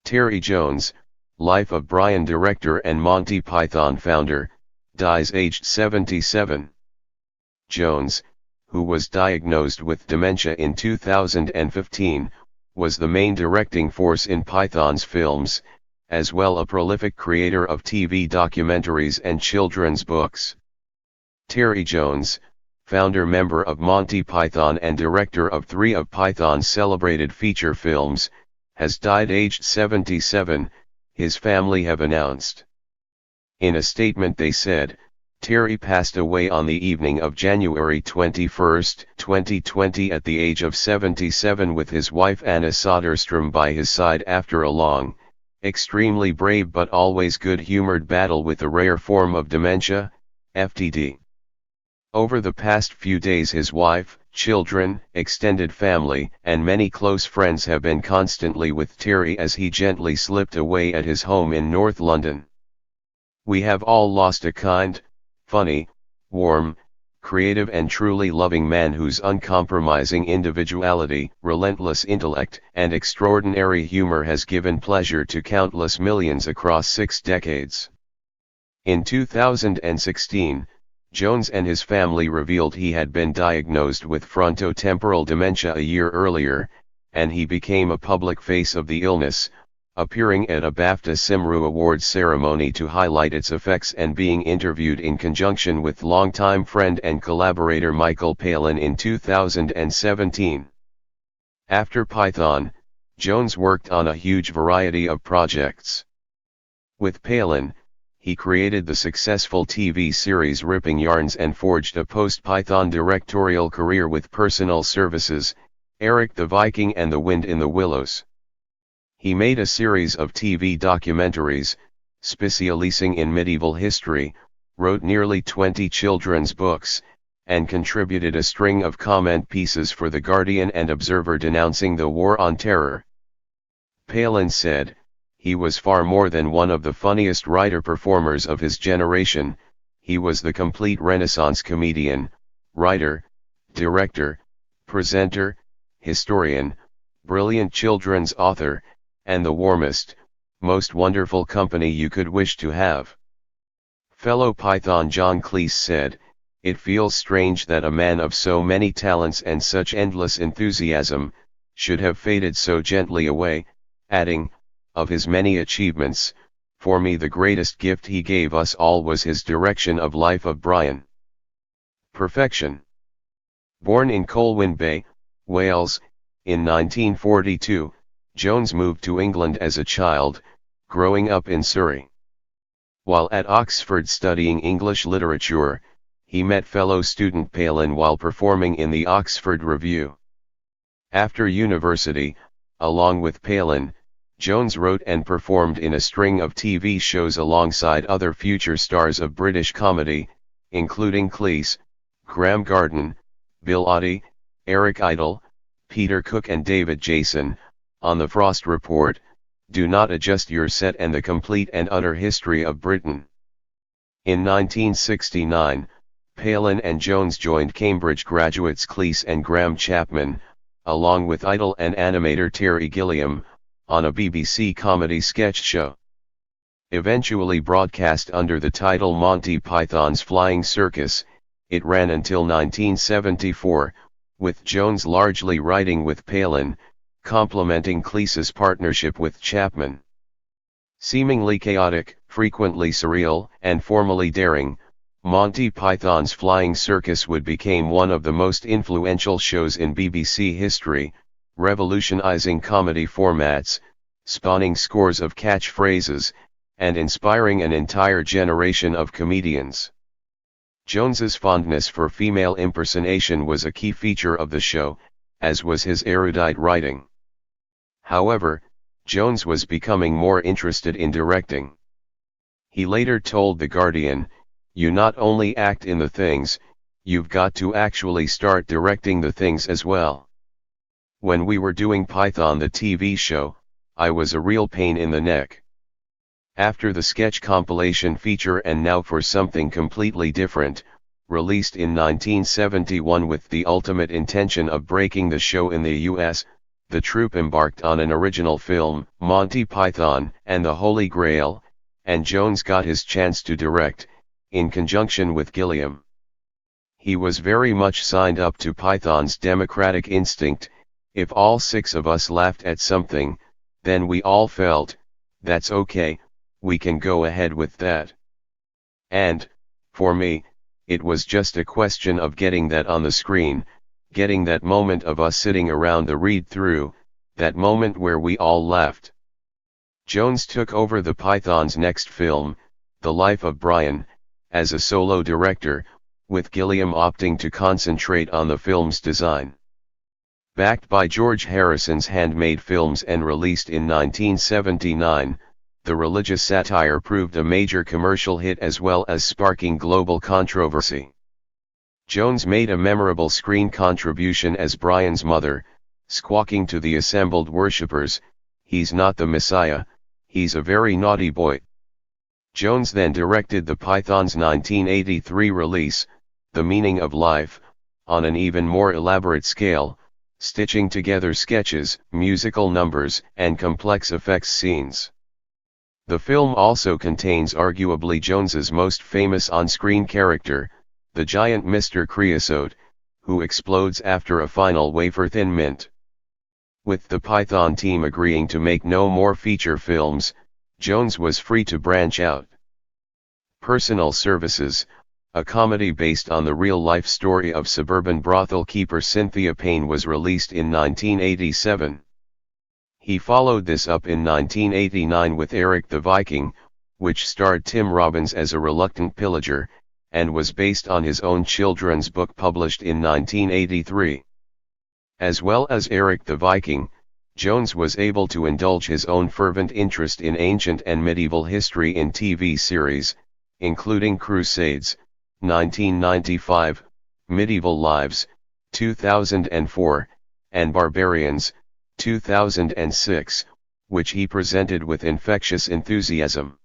Terry Jones, Life of Brian director and Monty Python founder, dies aged 77. Jones, who was diagnosed with dementia in 2015, was the main directing force in Python's films, as well a prolific creator of TV documentaries and children's books. Terry Jones, founder member of Monty Python and director of 3 of Python's celebrated feature films, has died aged 77, his family have announced. In a statement they said, Terry passed away on the evening of January 21, 2020 at the age of 77 with his wife Anna Soderstrom by his side after a long, extremely brave but always good-humored battle with a rare form of dementia, FTD. Over the past few days his wife, children, extended family, and many close friends have been constantly with Terry as he gently slipped away at his home in North London. We have all lost a kind, funny, warm, creative and truly loving man whose uncompromising individuality, relentless intellect, and extraordinary humor has given pleasure to countless millions across 6 decades. In 2016, Jones and his family revealed he had been diagnosed with frontotemporal dementia a year earlier, and he became a public face of the illness, appearing at a BAFTA Cymru Awards ceremony to highlight its effects and being interviewed in conjunction with longtime friend and collaborator Michael Palin in 2017. After Python, Jones worked on a huge variety of projects. With Palin, he created the successful TV series Ripping Yarns and forged a post-Python directorial career with Personal Services, Eric the Viking and The Wind in the Willows. He made a series of TV documentaries, specializing in medieval history, wrote nearly 20 children's books, and contributed a string of comment pieces for The Guardian and Observer denouncing the War on Terror. Palin said, "He was far more than one of the funniest writer-performers of his generation, he was the complete Renaissance comedian, writer, director, presenter, historian, brilliant children's author, and the warmest, most wonderful company you could wish to have." Fellow Python John Cleese said, "It feels strange that a man of so many talents and such endless enthusiasm, should have faded so gently away," adding, "Of his many achievements, for me the greatest gift he gave us all was his direction of Life of Brian." Perfection. Born in Colwyn Bay, Wales, in 1942, Jones moved to England as a child, growing up in Surrey. While at Oxford studying English literature, he met fellow student Palin while performing in the Oxford Review. After university, along with Palin, Jones wrote and performed in a string of TV shows alongside other future stars of British comedy, including Cleese, Graham Garden, Bill Oddie, Eric Idle, Peter Cook and David Jason, on The Frost Report, Do Not Adjust Your Set and The Complete and Utter History of Britain. In 1969, Palin and Jones joined Cambridge graduates Cleese and Graham Chapman, along with Idle and animator Terry Gilliam, on a BBC comedy sketch show. Eventually broadcast under the title Monty Python's Flying Circus, it ran until 1974, with Jones largely writing with Palin, complementing Cleese's partnership with Chapman. Seemingly chaotic, frequently surreal, and formally daring, Monty Python's Flying Circus would become one of the most influential shows in BBC history, revolutionizing comedy formats, spawning scores of catchphrases, and inspiring an entire generation of comedians. Jones's fondness for female impersonation was a key feature of the show, as was his erudite writing. However, Jones was becoming more interested in directing. He later told The Guardian, "You not only act in the things, you've got to actually start directing the things as well. When we were doing Python the TV show, I was a real pain in the neck." After the sketch compilation feature And Now for Something Completely Different, released in 1971 with the ultimate intention of breaking the show in the US, the troupe embarked on an original film, Monty Python and the Holy Grail, and Jones got his chance to direct, in conjunction with Gilliam. He was very much signed up to Python's democratic instinct. If all 6 of us laughed at something, then we all felt, that's okay, we can go ahead with that. And, for me, it was just a question of getting that on the screen, getting that moment of us sitting around the read-through, that moment where we all laughed. Jones took over the Python's next film, The Life of Brian, as a solo director, with Gilliam opting to concentrate on the film's design. Backed by George Harrison's handmade films and released in 1979, the religious satire proved a major commercial hit as well as sparking global controversy. Jones made a memorable screen contribution as Brian's mother, squawking to the assembled worshippers, "He's not the Messiah, he's a very naughty boy." Jones then directed the Python's 1983 release, The Meaning of Life, on an even more elaborate scale, stitching together sketches, musical numbers, and complex effects scenes. The film also contains arguably Jones's most famous on-screen character, the giant Mr. Creosote, who explodes after a final wafer-thin mint. With the Python team agreeing to make no more feature films, Jones was free to branch out. Personal Services, a comedy based on the real-life story of suburban brothel keeper Cynthia Payne, was released in 1987. He followed this up in 1989 with Eric the Viking, which starred Tim Robbins as a reluctant pillager, and was based on his own children's book published in 1983. As well as Eric the Viking, Jones was able to indulge his own fervent interest in ancient and medieval history in TV series, including Crusades, 1995, Medieval Lives, 2004, and Barbarians, 2006, which he presented with infectious enthusiasm.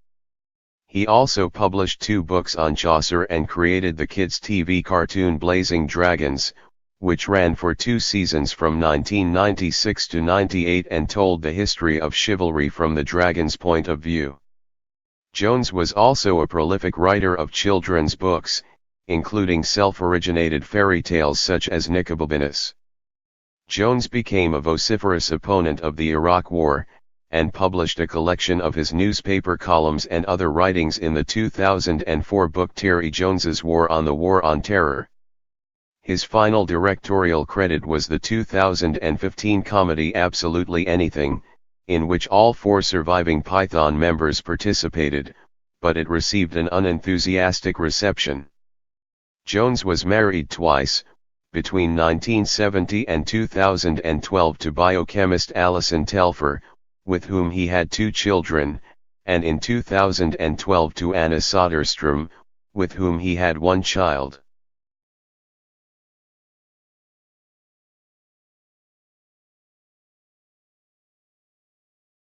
He also published 2 books on Chaucer and created the kids' TV cartoon Blazing Dragons, which ran for 2 seasons from 1996 to 98 and told the history of chivalry from the dragon's point of view. Jones was also a prolific writer of children's books, including self-originated fairy tales such as Nicobobinus. Jones became a vociferous opponent of the Iraq War, and published a collection of his newspaper columns and other writings in the 2004 book Terry Jones's War on Terror. His final directorial credit was the 2015 comedy Absolutely Anything, in which all 4 surviving Python members participated, but it received an unenthusiastic reception. Jones was married twice, between 1970 and 2012 to biochemist Alison Telfer, with whom he had 2 children, and in 2012 to Anna Soderstrom, with whom he had 1 child.